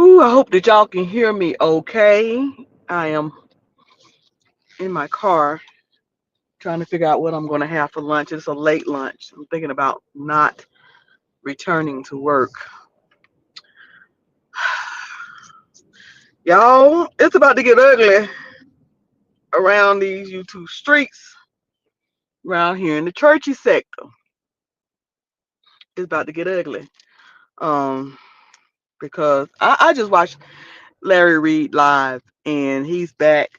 Ooh, I hope that y'all can hear me okay. I am in my car trying to figure out what I'm going to have for lunch. It's a late lunch. I'm thinking about not returning to work. Y'all, it's about to get ugly around these YouTube streets around here in the churchy sector. It's about to get ugly. Um, because I just watched Larry Reed live and he's back.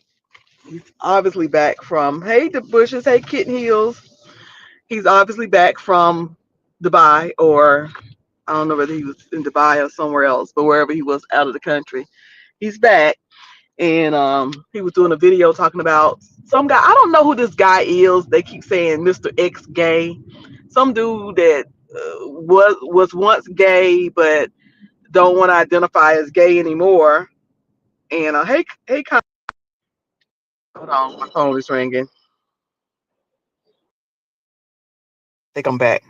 He's obviously back from, hey, the bushes, hey, kitten heels. He's obviously back from Dubai, or I don't know whether he was in Dubai or somewhere else, but wherever he was out of the country, he's back. And he was doing a video talking about some guy. I don't know who this guy is. They keep saying Mr. X gay. Some dude that was once gay but don't want to identify as gay anymore. And hold on, my phone is ringing. I think I'm back.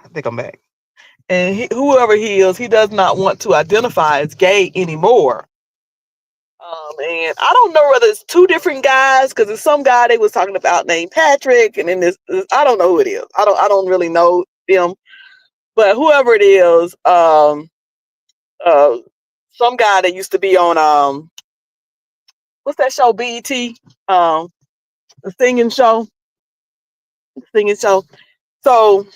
And whoever he is, he does not want to identify as gay anymore. And I don't know whether it's two different guys, because there's some guy they was talking about named Patrick, and then this I don't know who it is. I don't really know them, but whoever it is, uh, some guy that used to be on what's that show, BET, the singing show. So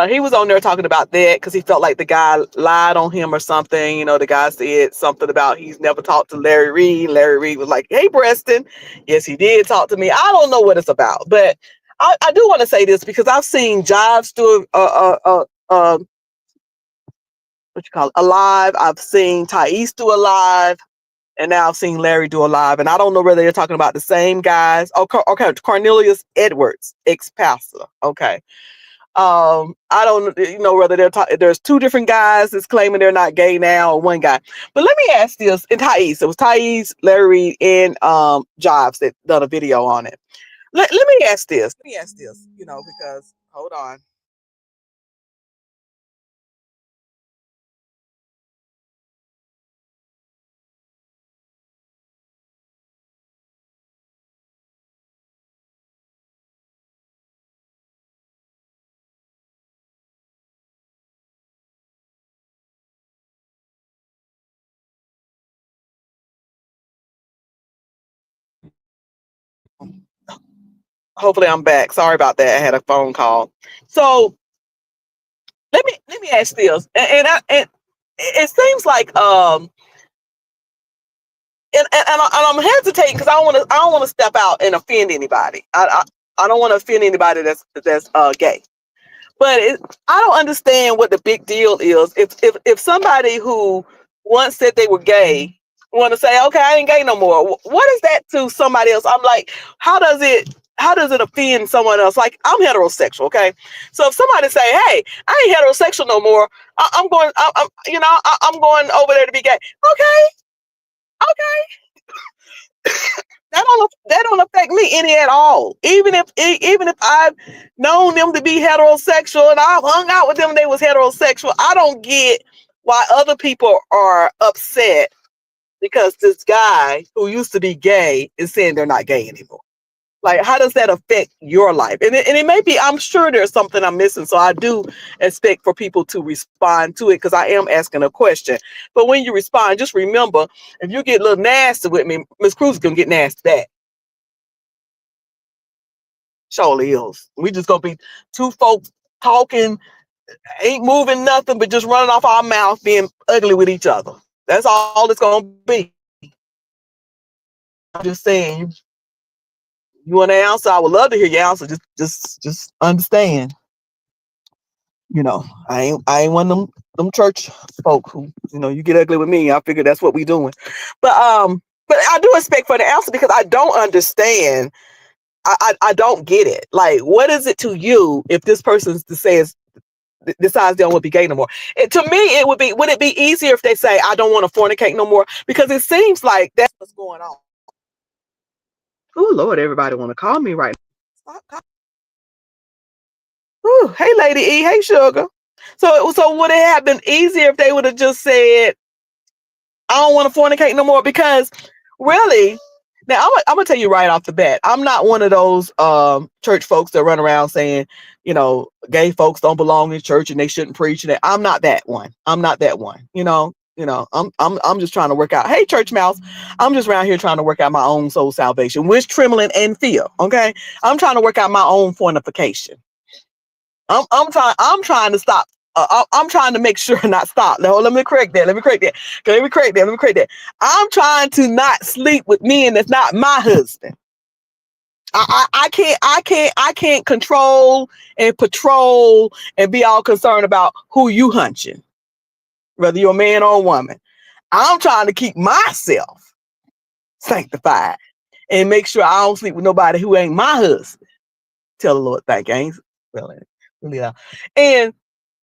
he was on there talking about that because he felt like the guy lied on him or something. You know, the guy said something about he's never talked to Larry Reed. Larry Reed was like, "Hey, Preston, yes, he did talk to me." I don't know what it's about, but I do want to say this because I've seen Jives do what you call it, a live. I've seen Thais do a live, and now I've seen Larry do a live, and I don't know whether they're talking about the same guys. Okay, Cornelius Edwards, ex-pastor. Okay. I don't know whether there's two different guys that's claiming they're not gay now, or one guy. But let me ask this, and Thais, it was Thais, Larry, and Jobs that done a video on it. Let me ask this. Let me ask this, because hold on. Hopefully I'm back. Sorry about that. I had a phone call. So let me ask this. And it seems like and I'm hesitating because I don't want to step out and offend anybody. I don't want to offend anybody that's gay. But I don't understand what the big deal is. If somebody who once said they were gay want to say, okay, I ain't gay no more. What is that to somebody else? I'm like, how does it offend someone else? Like, I'm heterosexual, okay? So if somebody say, hey, I ain't heterosexual no more, I'm going over there to be gay. Okay, okay. That don't affect me any at all. Even if I've known them to be heterosexual and I've hung out with them and they was heterosexual, I don't get why other people are upset because this guy who used to be gay is saying they're not gay anymore. Like, how does that affect your life? And it may be, I'm sure there's something I'm missing. So I do expect for people to respond to it because I am asking a question. But when you respond, just remember, if you get a little nasty with me, Miss Cruz is going to get nasty back. Surely is. We just going to be two folks talking, ain't moving nothing, but just running off our mouth, being ugly with each other. That's all it's going to be. I'm just saying, you want to answer? I would love to hear your answer. Just understand. I ain't one of them church folk who, you get ugly with me. I figure that's what we doing. But I do expect for the answer because I don't understand. I don't get it. Like, what is it to you if this person decides they don't want to be gay no more? To me, would it be easier if they say, I don't want to fornicate no more? Because it seems like that's what's going on. Oh Lord, everybody want to call me right now. Stop. Ooh, hey, Lady E. Hey, Sugar. So would it have been easier if they would have just said, I don't want to fornicate no more because really, now I'm gonna tell you right off the bat, I'm not one of those church folks that run around saying, gay folks don't belong in church and they shouldn't preach. And I'm not that one. I'm not that one. I'm just trying to work out. Hey, church mouse, I'm just around here trying to work out my own soul salvation with trembling and fear. Okay, I'm trying to work out my own fornication. I'm trying to stop. I'm trying to make sure not stop. No, let me correct that. I'm trying to not sleep with men that's not my husband. I can't control and patrol and be all concerned about who you hunching, whether you're a man or a woman. I'm trying to keep myself sanctified and make sure I don't sleep with nobody who ain't my husband. Tell the Lord, thank you. I ain't really. And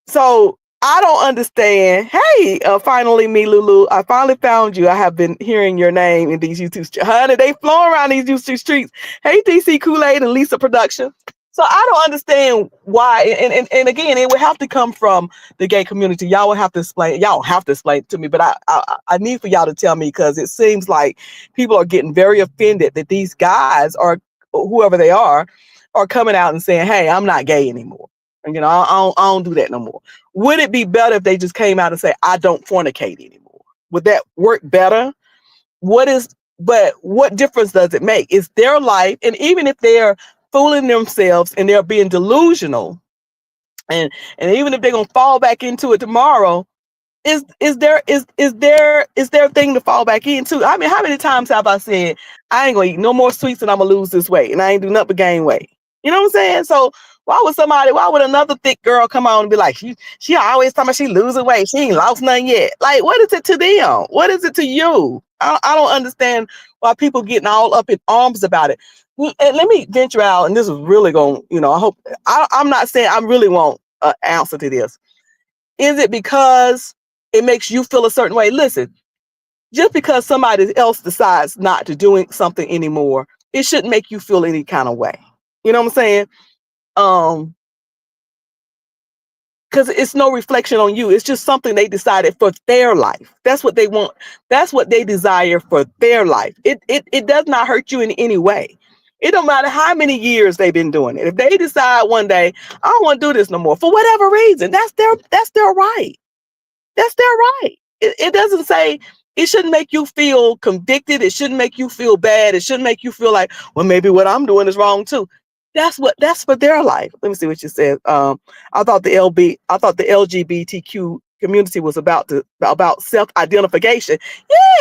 so I don't understand. Hey, finally, me, Lulu. I finally found you. I have been hearing your name in these YouTube streets. Honey, they flowing around these YouTube streets. Hey, DC Kool-Aid and Lisa Production. So I don't understand why. And again, it would have to come from the gay community. Y'all would have to explain. Y'all don't have to explain it to me, but I need for y'all to tell me, because it seems like people are getting very offended that these guys, or whoever they are coming out and saying, hey, I'm not gay anymore. And, I don't do that no more. Would it be better if they just came out and say, I don't fornicate anymore? Would that work better? What difference does it make? It's their life. And even if they're fooling themselves and they're being delusional, and even if they're going to fall back into it tomorrow, is their thing to fall back into? I mean, how many times have I said, I ain't going to eat no more sweets and I'm going to lose this weight, and I ain't do nothing but gain weight? You know what I'm saying? So why would another thick girl come on and be like, she always talking about she losing weight, she ain't lost nothing yet? Like, what is it to them? What is it to you? I don't understand why people getting all up in arms about it. And let me venture out, and this is really going, I hope, I'm not saying I really want an answer to this. Is it because it makes you feel a certain way? Listen, just because somebody else decides not to do something anymore, it shouldn't make you feel any kind of way. You know what I'm saying? Because it's no reflection on you. It's just something they decided for their life. That's what they want. That's what they desire for their life. It does not hurt you in any way. It don't matter how many years they've been doing it. If they decide one day, I don't want to do this no more, for whatever reason, that's their right. That's their right. It doesn't say, it shouldn't make you feel convicted. It shouldn't make you feel bad. It shouldn't make you feel like, well, maybe what I'm doing is wrong too. That's for their life. Let me see what you said. I thought the LGBTQ community was about self-identification.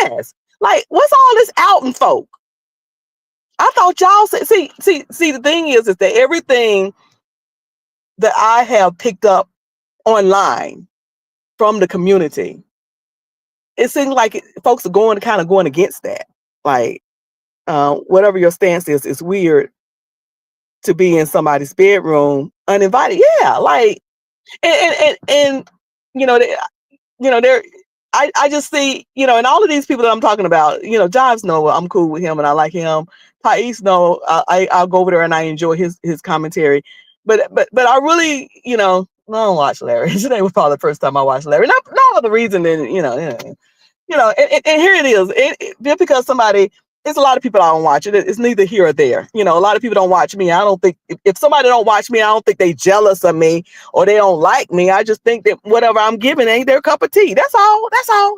Yes. Like, what's all this outing folk? I thought y'all said, see, the thing is that everything that I have picked up online from the community, it seems like folks are kind of going against that. Like, whatever your stance is, it's weird to be in somebody's bedroom uninvited. Yeah, like, and they're. I just see, and all of these people that I'm talking about, Jives know I'm cool with him and I like him. Thais know I'll go over there and I enjoy his commentary. But I really, I don't watch Larry. Today was probably the first time I watched Larry. Not for the reason that, and here it is. Just because it's a lot of people I don't watch it. It's neither here or there. A lot of people don't watch me. I don't think if somebody don't watch me, I don't think they jealous of me or they don't like me. I just think that whatever I'm giving ain't their cup of tea. That's all.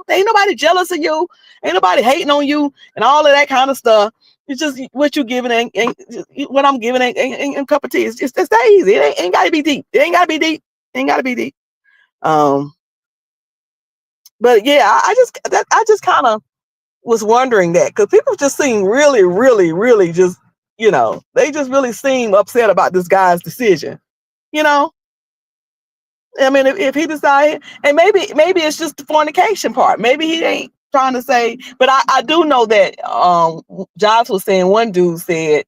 Ain't nobody jealous of you. Ain't nobody hating on you and all of that kind of stuff. It's just what you giving ain't what I'm giving ain't a cup of tea. It's that easy. It ain't gotta be deep. It ain't gotta be deep. Ain't gotta be deep. But yeah, I just kind of was wondering that, because people just seem really, really, really just, they just really seem upset about this guy's decision. I mean, if he decided, and maybe it's just the fornication part. Maybe he ain't trying to say, but I do know that Josh was saying, one dude said,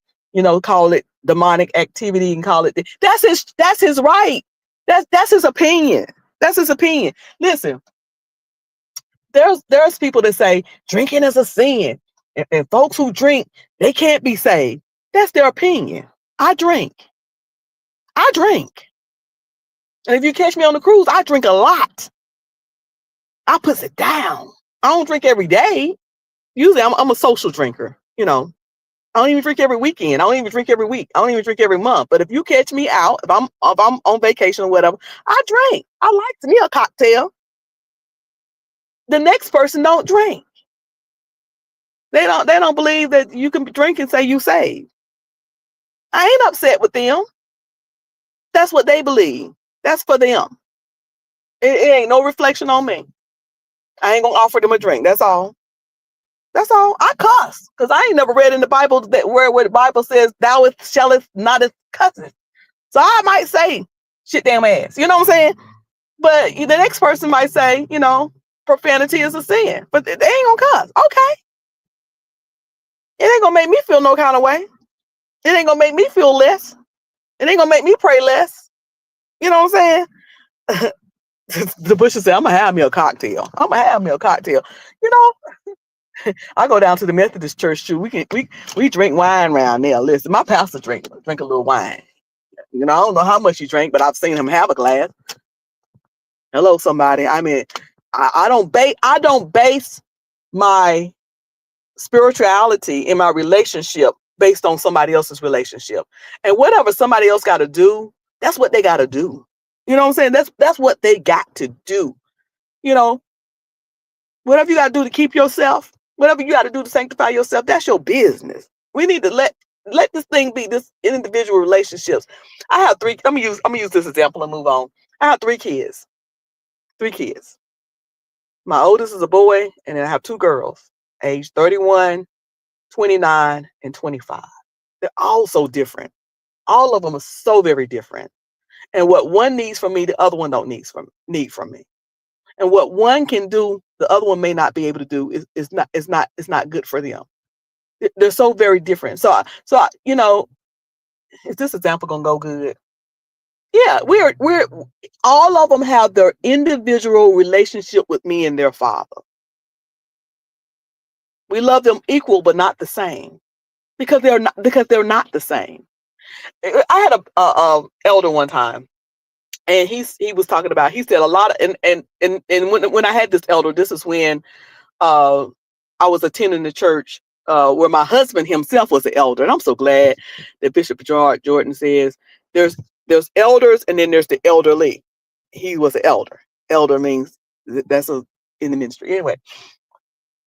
call it demonic activity and call it, that's his right. That's his opinion. That's his opinion. Listen, there's people that say drinking is a sin, and folks who drink, they can't be saved. That's their opinion. I drink. And if you catch me on the cruise, I drink a lot. I puts it down. I don't drink every day. Usually I'm a social drinker, I don't even drink every weekend. I don't even drink every week. I don't even drink every month. But if you catch me out, if I'm on vacation or whatever, I drink. I like me a cocktail. The next person don't drink. They don't believe that you can drink and say you saved. I ain't upset with them. That's what they believe. That's for them. It ain't no reflection on me. I ain't gonna offer them a drink. That's all. That's all. I cuss because I ain't never read in the Bible that where the Bible says thou shallest not cussing. So I might say shit damn ass. You know what I'm saying? But the next person might say, profanity is a sin. But they ain't gonna cuss. Okay. It ain't gonna make me feel no kind of way. It ain't gonna make me feel less. It ain't gonna make me pray less. You know what I'm saying? The Bushes said, I'm gonna have me a cocktail. I'm gonna have me a cocktail. I go down to the Methodist church too. We drink wine around there. Listen, my pastor drink a little wine. I don't know how much he drank, but I've seen him have a glass. Hello, somebody. I mean, I don't base my spirituality in my relationship based on somebody else's relationship. And whatever somebody else got to do, that's what they got to do. You know what I'm saying? That's what they got to do. Whatever you got to do to keep yourself, whatever you got to do to sanctify yourself, that's your business. We need to let this thing be this individual relationships. I have three. I'm gonna use this example and move on. I have three kids. My oldest is a boy, and then I have two girls, age 31, 29, and 25. They're all so different. All of them are so very different. And what one needs from me, the other one don't need from me. And what one can do, the other one may not be able to do. Is not good for them. They're so very different. So is this example gonna go good? Yeah, we're all of them have their individual relationship with me and their father. We love them equal, but not the same, because they're not the same. I had a elder one time, and he was talking about. He said a lot of and when I had this elder, this is when I was attending the church where my husband himself was an elder, and I'm so glad that Bishop Gerard Jordan says there's elders and then there's the elderly. He was an elder. Elder means that's in the ministry anyway.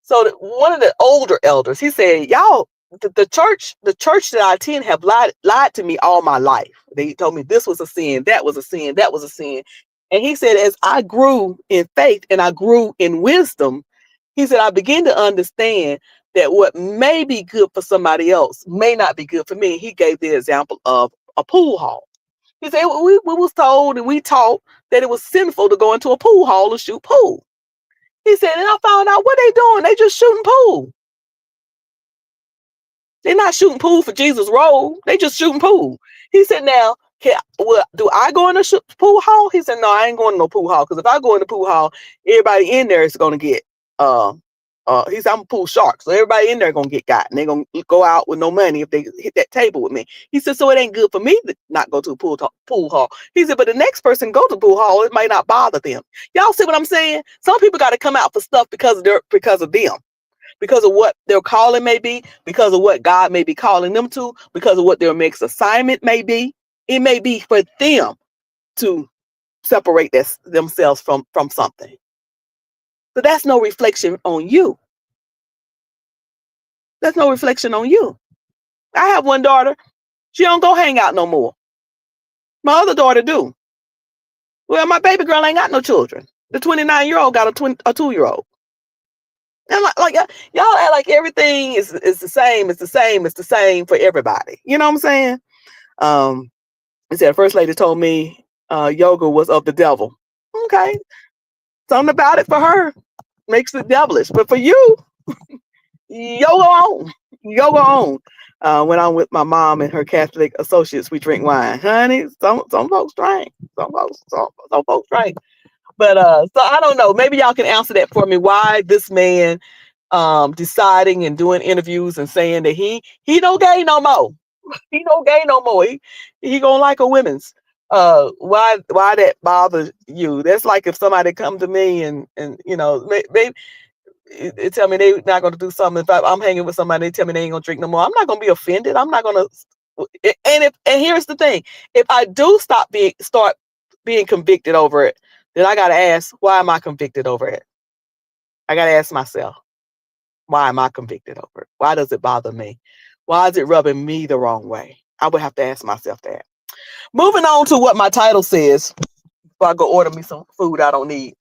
So one of the older elders, he said, y'all, the church that I attend have lied to me all my life. They told me this was a sin, that was a sin, that was a sin. And he said, as I grew in faith and I grew in wisdom, he said, I began to understand that what may be good for somebody else may not be good for me. He gave the example of a pool hall. He said, we was told and we taught that it was sinful to go into a pool hall and shoot pool. He said, and I found out what they doing. They just shooting pool. They're not shooting pool for Jesus' role. They just shooting pool. He said, now, do I go in the pool hall? He said, no, I ain't going to no pool hall, because if I go in the pool hall, everybody in there is going to get, he said, I'm a pool shark, so everybody in there going to get got, and they're going to go out with no money if they hit that table with me. He said, so it ain't good for me to not go to a pool hall. He said, but the next person go to the pool hall, it might not bother them. Y'all see what I'm saying? Some people got to come out for stuff because of them. Because of what their calling may be, because of what God may be calling them to, because of what their next assignment may be. It may be for them to separate themselves from something. So that's no reflection on you. That's no reflection on you. I have one daughter. She don't go hang out no more. My other daughter do. Well, my baby girl ain't got no children. The 29-year-old got a 2-year-old. And like y'all act like everything is the same. It's the same for everybody. You know what I'm saying? He said, First Lady told me yoga was of the devil. Okay. Something about it for her makes it devilish. But for you, yoga on. Yoga on. When I'm with my mom and her Catholic associates, we drink wine. Honey, some folks drink. Some folks drink. But so I don't know. Maybe y'all can answer that for me. Why this man deciding and doing interviews and saying that he don't gay no more. He don't gay no more. He gonna like a women's. Why that bothers you? That's like if somebody come to me and maybe It tell me they not gonna do something. If I'm hanging with somebody, they tell me they ain't gonna drink no more. I'm not gonna be offended. I'm not gonna. And here's the thing: if I do start being convicted over it, then I gotta ask, why am I convicted over it? I gotta ask myself, why am I convicted over it? Why does it bother me? Why is it rubbing me the wrong way? I would have to ask myself that. Moving on to what my title says, before I go order me some food I don't need.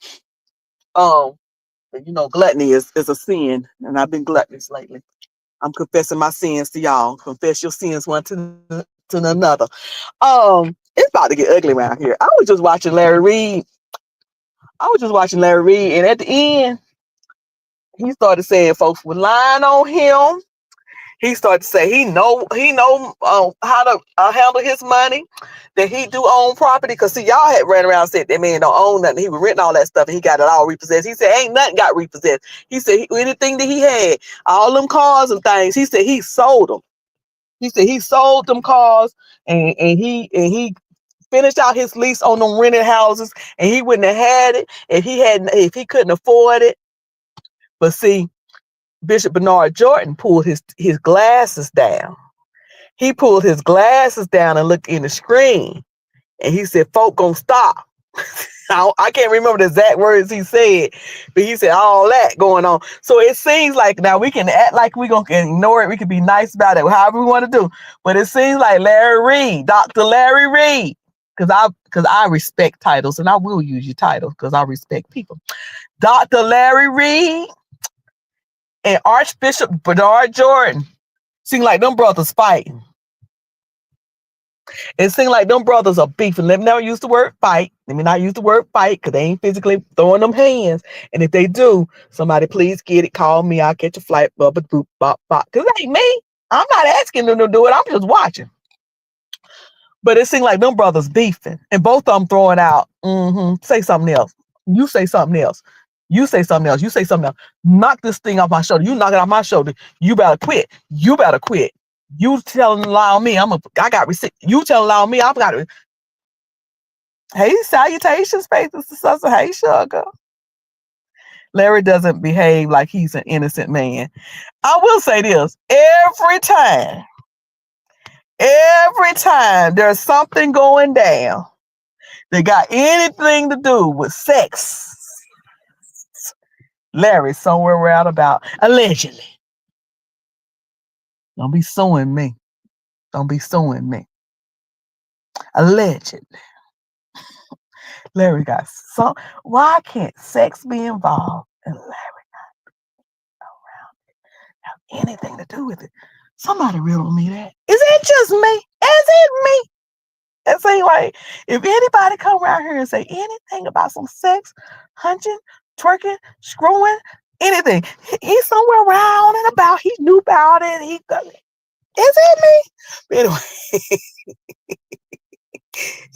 Gluttony is a sin, and I've been gluttonous lately. I'm confessing my sins to y'all. Confess your sins one to another. It's about to get ugly around here. I was just watching Larry Reid. And at the end, he started saying folks were lying on him. He started to say he know how to handle his money, that he do own property. Because see, y'all had ran around and said that man don't own nothing. He was renting all that stuff and he got it all repossessed. He said ain't nothing got repossessed. He said anything that he had, all them cars and things, he said he sold them. He said he sold them cars and he finished out his lease on them rented houses, and he wouldn't have had it if he couldn't afford it. But see, Bishop Bernard Jordan pulled his glasses down. He pulled his glasses down and looked in the screen, and he said, "Folk gonna stop." I can't remember the exact words he said, but he said all that going on. So it seems like now we can act like we're gonna ignore it. We can be nice about it, however we want to do. But it seems like Larry Reid, Dr. Larry Reid, because I respect titles, and I will use your title because I respect people. Dr. Larry Reid and Archbishop Bernard Jordan seem like them brothers fighting. It seems like them brothers are beefing. Let me not use the word fight. Let me not use the word fight because they ain't physically throwing them hands. And if they do, somebody please get it. Call me. I'll catch a flight. Boop, boop, bop, bop. Because it ain't me. I'm not asking them to do it. I'm just watching. But it seems like them brothers beefing. And both of them throwing out, say something else. You say something else. You say something else. You say something else. Knock this thing off my shoulder. You knock it off my shoulder. You better quit. You better quit. You telling lie on me. I got receipt. You telling lie on me. I've got it. Hey, salutations, faith is the sister. Hey, sugar. Larry doesn't behave like he's an innocent man. I will say this. Every time there's something going down that got anything to do with sex, Larry's somewhere around about, allegedly. Don't be suing me. Don't be suing me. Allegedly. Larry got some. Why can't sex be involved and Larry not around it? Have anything to do with it? Somebody riddle me that. Is it just me? Is it me? It seems like if anybody come around here and say anything about some sex, hunching, twerking, screwing, anything, he's somewhere around and about. He knew about it. Is it me?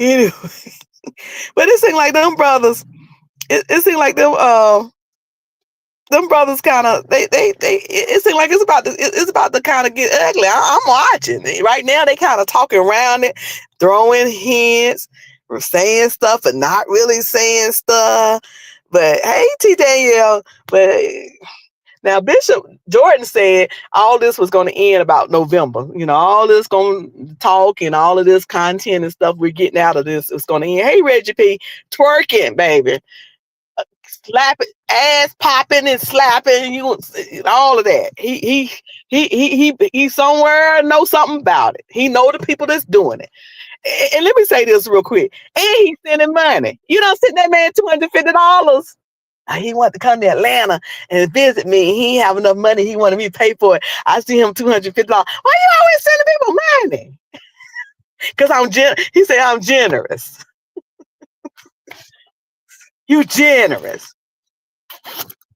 Anyway, but it seems like them brothers. It seems like them brothers kind of it seems like it's about to kind of get ugly. I'm watching right now. They kind of talking around it, throwing hints, saying stuff and not really saying stuff. But hey, T. Danielle, but now Bishop Jordan said all this was going to end about November. All this going to talk and all of this content and stuff we're getting out of this is going to end. Hey, Reggie P, twerking, baby. Slapping, ass popping and slapping, all of that. He somewhere know something about it. He know the people that's doing it. And let me say this real quick. And he's sending money. You don't send that man $250. He wanted to come to Atlanta and visit me. He ain't have enough money. He wanted me to pay for it. I see him $250. Why you always sending people money? Because he said I'm generous. You generous.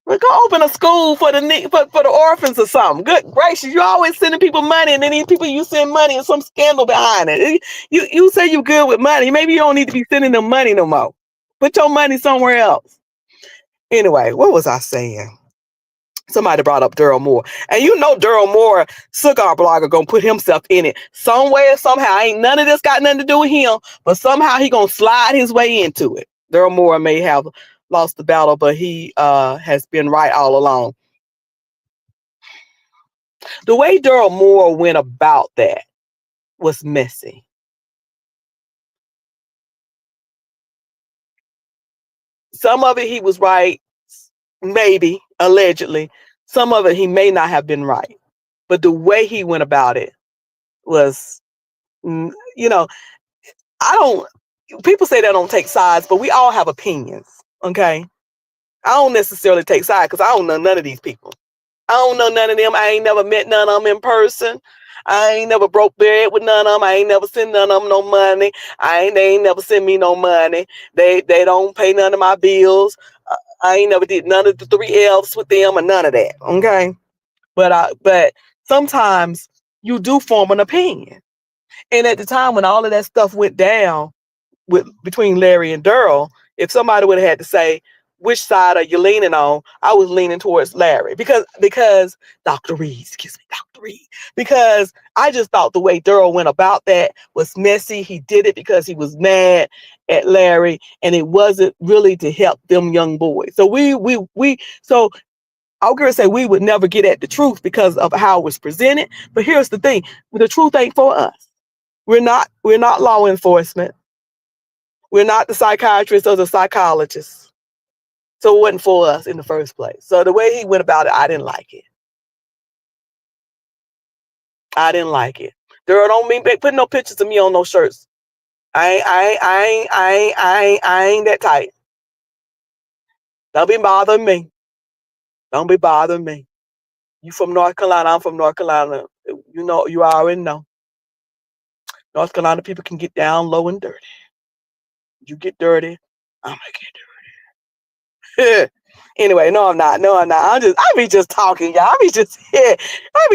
We're gonna open a school for the orphans or something. Good gracious, you always sending people money, and then these people you send money and some scandal behind it. You say you good with money. Maybe you don't need to be sending them money no more. Put your money somewhere else. Anyway, what was I saying? Somebody brought up Daryl Moore. And Daryl Moore, cigar blogger, gonna put himself in it some way or somehow. Ain't none of this got nothing to do with him, but somehow he gonna slide his way into it. Daryl Moore may have lost the battle, but he has been right all along. The way Daryl Moore went about that was messy. Some of it he was right, maybe, allegedly. Some of it he may not have been right. But the way he went about it was, you know, I don't, people say they don't take sides, but we all have opinions, okay? I don't necessarily take sides because I don't know none of these people. I don't know none of them. I ain't never met none of them in person. I ain't never broke bread with none of them. I ain't never sent none of them no money. They ain't never sent me no money. They don't pay none of my bills. I ain't never did none of the 3 Fs with them or none of that. Okay. But sometimes you do form an opinion. And at the time when all of that stuff went down between Larry and Daryl, if somebody would have had to say, which side are you leaning on? I was leaning towards Larry because Dr. Reed, excuse me, Dr. Reed, because I just thought the way Daryl went about that was messy. He did it because he was mad at Larry, and it wasn't really to help them young boys. So so I was gonna say we would never get at the truth because of how it was presented. But here's the thing: the truth ain't for us. We're not law enforcement. We're not the psychiatrists or the psychologists. So it wasn't for us in the first place. So the way he went about it, I didn't like it. I didn't like it. Daryl, don't mean putting no pictures of me on no shirts. I ain't that tight. Don't be bothering me. Don't be bothering me. You from North Carolina, I'm from North Carolina. You know, you already know. North Carolina people can get down low and dirty. You get dirty, I'm gonna get dirty. Anyway, no, I'm not. No, I'm not. I be just talking, y'all. I be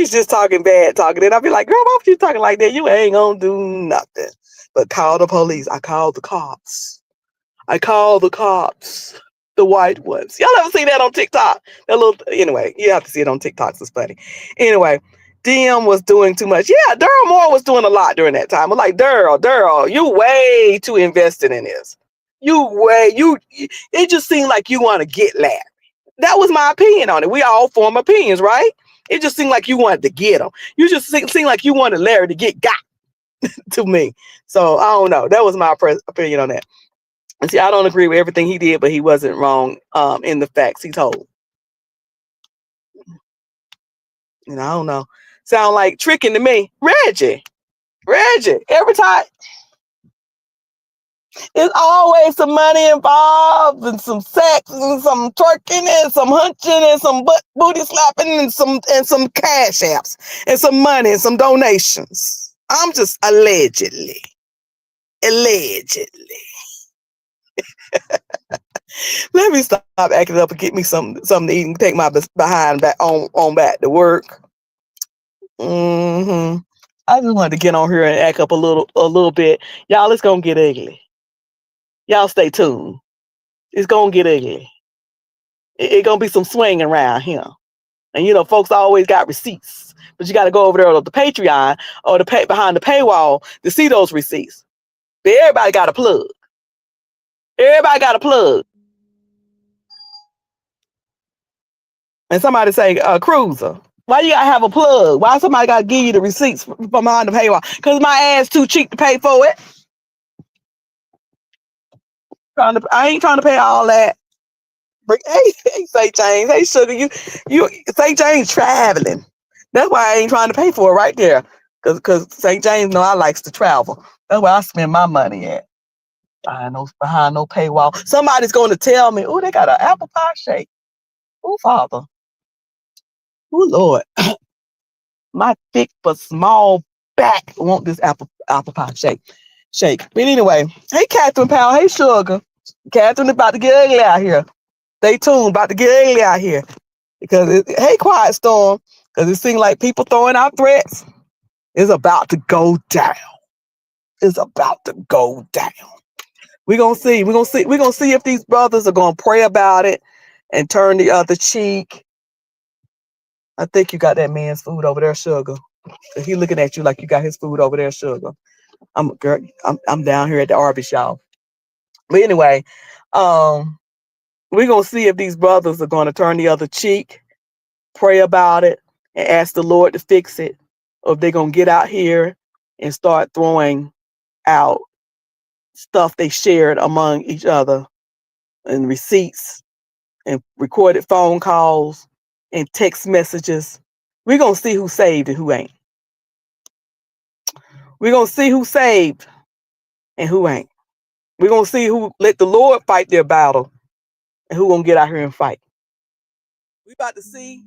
just talking bad talking. And I be like, girl, why you talking like that? You ain't gonna do nothing. But call the police. I called the cops. I called the cops. The white ones. Y'all ever seen that on TikTok? Anyway, you have to see it on TikTok. It's funny. Anyway, DM was doing too much. Yeah, Daryl Moore was doing a lot during that time. I'm like, Daryl, you way too invested in this. It just seemed like you want to get Larry. That was my opinion on it. We all form opinions, right? It just seemed like you wanted to get him. You just seemed like you wanted Larry to get got to me. So I don't know. That was my opinion on that. And see, I don't agree with everything he did, but he wasn't wrong in the facts he told. And I don't know. Sound like tricking to me. Reggie, every time. There's always some money involved and some sex and some twerking and some hunching and some booty slapping and some cash apps and some money and some donations. I'm just allegedly. Let me stop acting up and get me something to eat and take my behind back on back to work. I just wanted to get on here and act up a little bit. Y'all, it's gonna get ugly. Y'all stay tuned. It's gonna get ugly. It's gonna be some swinging around here. And you know, folks always got receipts. But you gotta go over there on the Patreon or behind the paywall to see those receipts. But everybody got a plug. Everybody got a plug. And somebody say, Cruiser, why you gotta have a plug? Why somebody gotta give you the receipts from behind the paywall? Because my ass too cheap to pay for it. I ain't trying to pay all that. Hey, St. James. Hey, Sugar, you St. James traveling. That's why I ain't trying to pay for it right there. Cause St. James know I likes to travel. That's where I spend my money at. Behind no paywall. Somebody's going to tell me, oh, they got an apple pie shake. Oh, Father. Oh, Lord. My thick but small back want this apple pie shake. But anyway, hey, Catherine Powell. Hey, Sugar. Catherine about to get ugly out here. Stay tuned. About to get ugly out here. Because, hey, Quiet Storm. Because it seems like people throwing out threats. It's about to go down. It's about to go down. We're gonna see. We're gonna see if these brothers are gonna pray about it and turn the other cheek. I think you got that man's food over there, Sugar. He looking at you like you got his food over there, Sugar. I'm down here at the Arby's, y'all. But anyway, we're gonna see if these brothers are gonna turn the other cheek, pray about it, and ask the Lord to fix it, or if they're going to get out here and start throwing out stuff they shared among each other, and receipts and recorded phone calls and text messages. We're going to see who's saved and who ain't. We're going to see who's saved and who ain't. We're going to see who let the Lord fight their battle and who going to get out here and fight. We about to see.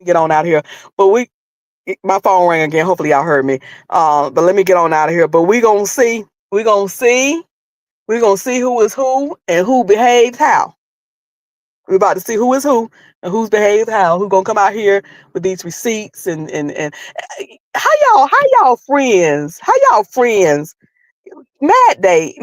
Get on out of here. But my phone rang again. Hopefully y'all heard me. But let me get on out of here. But we're going to see. We're going to see. We're going to see who is who and who behaves how. We're about to see who is who and who's behaved how. Who's going to come out here with these receipts and how y'all friends? How y'all friends? Mad Day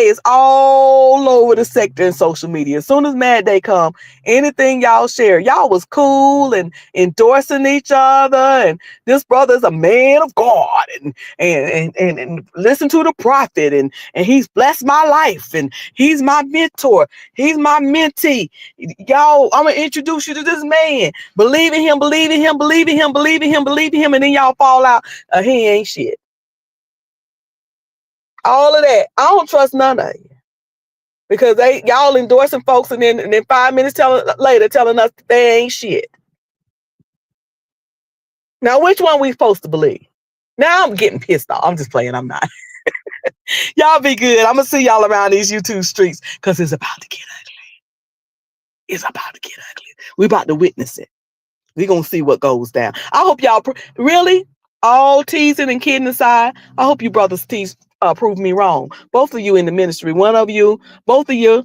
is all over the sector in social media. As soon as Mad Day come, anything y'all share, y'all was cool and endorsing each other. And this brother's a man of God, and listen to the prophet, and he's blessed my life, and he's my mentor, he's my mentee. Y'all, I'm gonna introduce you to this man. Believe in him, believe in him, believe in him, believe in him, believe in him, and then y'all fall out. He ain't shit. All of that. I don't trust none of you because y'all endorsing folks and then 5 minutes later telling us they ain't shit. Now, which one we supposed to believe? Now I'm getting pissed off. I'm just playing. I'm not. Y'all be good. I'm gonna see y'all around these YouTube streets because it's about to get ugly. It's about to get ugly. We about to witness it. We're going to see what goes down. I hope y'all, really, all teasing and kidding aside, I hope you brothers prove me wrong. Both of you in the ministry, one of you, both of you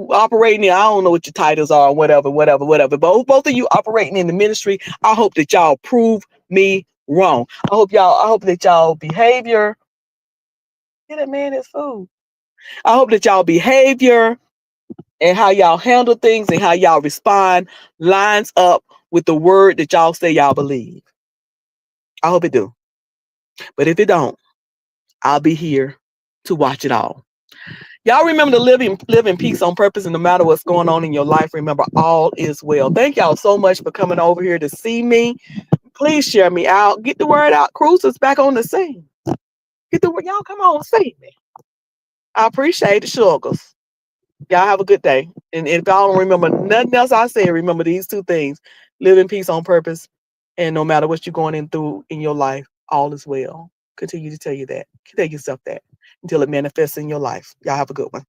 operating, I don't know what your titles are, whatever. Both of you operating in the ministry, I hope that y'all prove me wrong. I hope that y'all behavior, get that man his food. I hope that y'all behavior and how y'all handle things and how y'all respond lines up with the word that y'all say y'all believe. I hope it do. But if it don't, I'll be here to watch it all. Y'all remember to live in peace on purpose, and no matter what's going on in your life, remember all is well. Thank y'all so much for coming over here to see me. Please share me out. Get the word out. Cruz is back on the scene. Get the word. Y'all come on, see me. I appreciate the sugars. Y'all have a good day. And if y'all don't remember nothing else I said, remember these two things. Live in peace on purpose. And no matter what you're going through in your life, all is well. Continue to tell you that. Tell yourself that until it manifests in your life. Y'all have a good one.